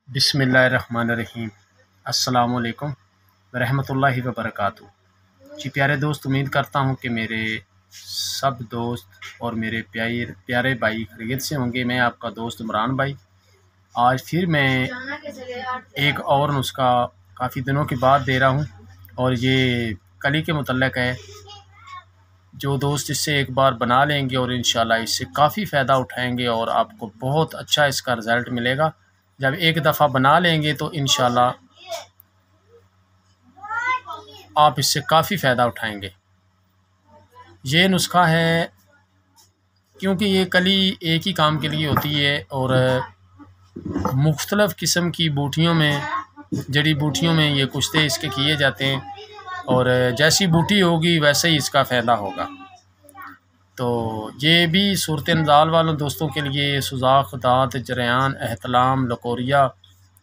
बिस्मिल्लाहिर्रहमानिर्रहीम। अस्सलामुअलैकुम रहमतुल्लाहि व बरकातुहू। जी प्यारे दोस्त, उम्मीद करता हूँ कि मेरे सब दोस्त और मेरे प्यारे भाई खैरियत से होंगे। मैं आपका दोस्त इमरान भाई आज फिर मैं एक और नुस्खा काफ़ी दिनों के बाद दे रहा हूँ और ये कली के मुतल्लिक़ है। जो दोस्त इससे एक बार बना लेंगे और इंशाल्लाह इससे काफ़ी फ़ायदा उठाएंगे और आपको बहुत अच्छा इसका रिज़ल्ट मिलेगा। जब एक दफ़ा बना लेंगे तो इंशाल्लाह आप इससे काफ़ी फ़ायदा उठाएंगे। ये नुस्खा है क्योंकि ये कली एक ही काम के लिए होती है और मुख्तलिफ़ किस्म की बूटियों में, जड़ी बूटियों में ये कुश्ते इसके किए जाते हैं और जैसी बूटी होगी वैसे ही इसका फ़ायदा होगा। तो ये भी सूरत नज़ाल वालों दोस्तों के लिए सुजाख, दाँत, जरेयान, एहतलाम, लकोरिया,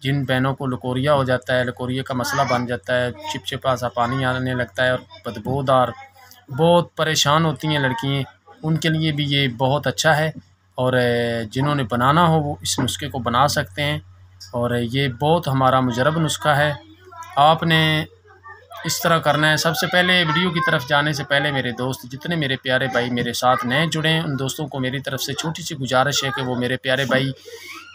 जिन बहनों को लकोरिया हो जाता है, लकोरिया का मसला बन जाता है, चिपचिपा सा पानी आने लगता है और बदबूदार बहुत परेशान होती हैं लड़कियाँ, उनके लिए भी ये बहुत अच्छा है। और जिन्होंने बनाना हो वो इस नुस्खे को बना सकते हैं और ये बहुत हमारा मुजरब नुस्खा है। आपने इस तरह करना है। सबसे पहले वीडियो की तरफ जाने से पहले मेरे दोस्त, जितने मेरे प्यारे भाई मेरे साथ नए जुड़े हैं, उन दोस्तों को मेरी तरफ से छोटी सी गुजारिश है कि वो मेरे प्यारे भाई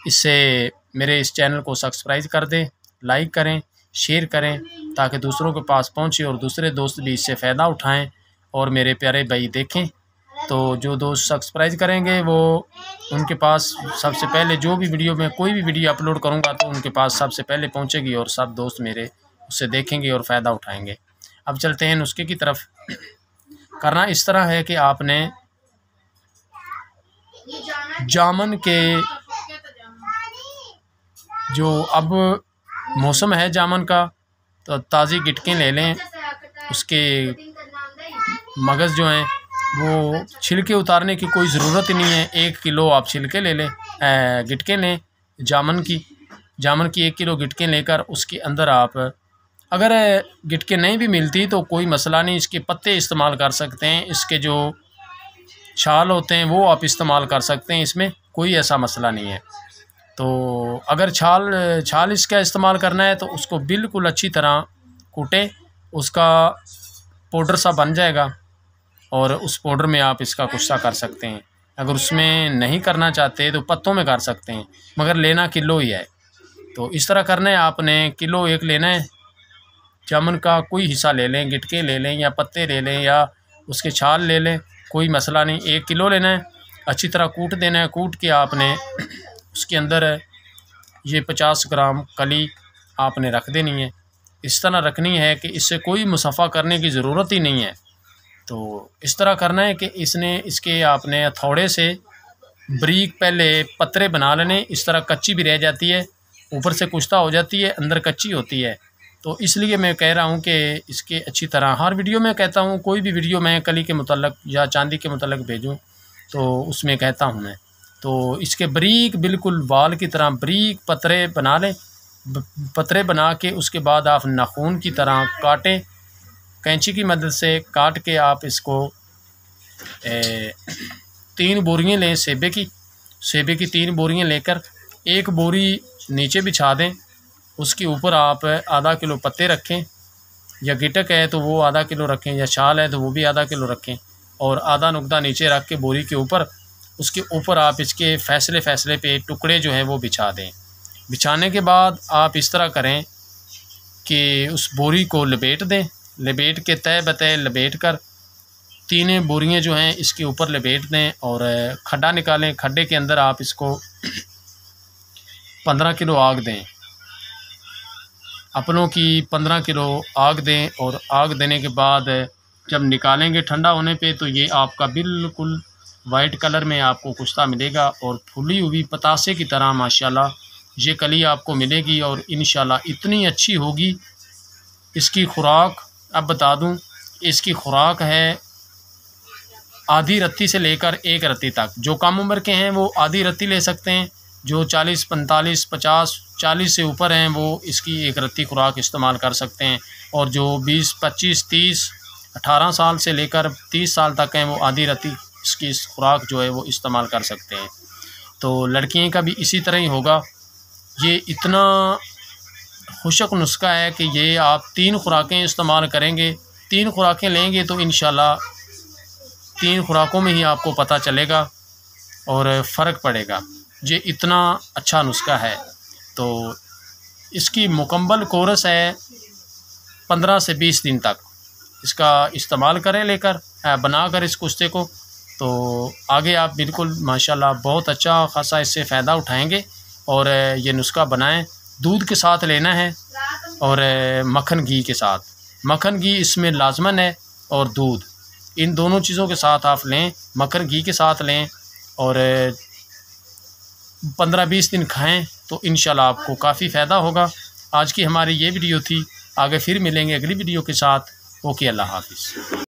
इससे मेरे इस चैनल को सब्सक्राइब कर दें, लाइक करें, शेयर करें ताकि दूसरों के पास पहुंचे और दूसरे दोस्त भी इससे फ़ायदा उठाएं और मेरे प्यारे भाई देखें। तो जो दोस्त सब्सक्राइब करेंगे वो उनके पास सबसे पहले जो भी वीडियो में कोई भी वीडियो अपलोड करूँगा तो उनके पास सबसे पहले पहुँचेगी और सब दोस्त मेरे उससे देखेंगे और फ़ायदा उठाएंगे। अब चलते हैं नुस्खे की तरफ। करना इस तरह है कि आपने जामन के जो अब मौसम है जामन का, तो ताज़ी गिटकें ले लें। उसके मगज़ जो हैं वो छिलके उतारने की कोई ज़रूरत ही नहीं है। 1 किलो आप छिलके ले लें, गिटकें लें जामन की 1 किलो गिटकें लेकर उसके अंदर आप, अगर गिटकें नहीं भी मिलती तो कोई मसला नहीं, इसके पत्ते इस्तेमाल कर सकते हैं, इसके जो छाल होते हैं वो आप इस्तेमाल कर सकते हैं, इसमें कोई ऐसा मसला नहीं है। तो अगर छाल इसका इस्तेमाल करना है तो उसको बिल्कुल अच्छी तरह कूटें, उसका पाउडर सा बन जाएगा और उस पाउडर में आप इसका कुश्ता कर सकते हैं। अगर उसमें नहीं करना चाहते तो पत्तों में कर सकते हैं, मगर लेना किलो ही है। तो इस तरह करना है, आपने किलो 1 लेना है, जामुन का कोई हिस्सा ले लें, गिटके ले लें या पत्ते ले लें या उसके छाल ले लें, कोई मसला नहीं। 1 किलो लेना है, अच्छी तरह कूट देना है। कूट के आपने उसके अंदर ये 50 ग्राम कली आपने रख देनी है। इस तरह रखनी है कि इससे कोई मुसफ़ा करने की ज़रूरत ही नहीं है। तो इस तरह करना है कि इसके आपने हथौड़े से बारीक पहले पतरे बना लेने। इस तरह कच्ची भी रह जाती है, ऊपर से कुश्ता हो जाती है, अंदर कच्ची होती है। तो इसलिए मैं कह रहा हूँ कि इसके अच्छी तरह हर वीडियो में कहता हूँ, कोई भी वीडियो मैं कली के मुतल्लिक़ या चांदी के मुतल्लिक़ भेजूँ तो उसमें कहता हूँ मैं। तो इसके बारीक बिल्कुल बाल की तरह बारीक पतरे बना लें। पतरे बना के उसके बाद आप नाखून की तरह काटें, कैंची की मदद से काट के आप इसको 3 बोरियाँ लें सेबे की 3 बोरियाँ लेकर 1 बोरी नीचे बिछा दें। उसके ऊपर आप आधा किलो पत्ते रखें, या गिटक है तो वो आधा किलो रखें, या छाल है तो वो भी आधा किलो रखें, और आधा नुकदा नीचे रख के बोरी के ऊपर, उसके ऊपर आप इसके फैसले पे टुकड़े जो हैं वो बिछा दें। बिछाने के बाद आप इस तरह करें कि उस बोरी को लपेट दें, लपेट के तय बतय लपेट कर 3 बोरियाँ जो हैं इसके ऊपर लपेट दें और खड्डा निकालें। खड्डे के अंदर आप इसको 15 किलो आग दें, अपनों की 15 किलो आग दें। और आग देने के बाद जब निकालेंगे ठंडा होने पे तो ये आपका बिल्कुल वाइट कलर में आपको कुश्ता मिलेगा और फूली हुई पतासे की तरह माशाल्लाह ये कली आपको मिलेगी। और इंशाल्लाह इतनी अच्छी होगी। इसकी खुराक अब बता दूं, इसकी खुराक है आधी रत्ती से लेकर 1 रत्ती तक। जो कम उम्र के हैं वो आधी रत्ती ले सकते हैं, जो 40, 45, 50, 40 से ऊपर हैं वो इसकी 1 रत्ती खुराक इस्तेमाल कर सकते हैं। और जो 20, 25, 30, 18 साल से लेकर 30 साल तक हैं वो आधी रत्ती इसकी खुराक जो है वो इस्तेमाल कर सकते हैं। तो लड़कियों का भी इसी तरह ही होगा। ये इतना खुशक नुस्खा है कि ये आप 3 खुराकें इस्तेमाल करेंगे, 3 खुराकें लेंगे तो इंशाल्लाह 3 खुराकों में ही आपको पता चलेगा और फ़र्क पड़ेगा। ये इतना अच्छा नुस्खा है। तो इसकी मुकम्मल कोर्स है 15 से 20 दिन तक इसका इस्तेमाल करें लेकर बनाकर इस कुश्ते को, तो आगे आप बिल्कुल माशाल्लाह बहुत अच्छा खासा इससे फ़ायदा उठाएंगे। और ये नुस्खा बनाएं, दूध के साथ लेना है और मक्खन घी के साथ। मक्खन घी इसमें लाजमन है और दूध, इन दोनों चीज़ों के साथ आप लें, मक्खन घी के साथ लें और 15-20 दिन खाएं तो इंशाल्लाह आपको काफ़ी फ़ायदा होगा। आज की हमारी ये वीडियो थी, आगे फिर मिलेंगे अगली वीडियो के साथ। ओके, अल्लाह हाफ़िज़।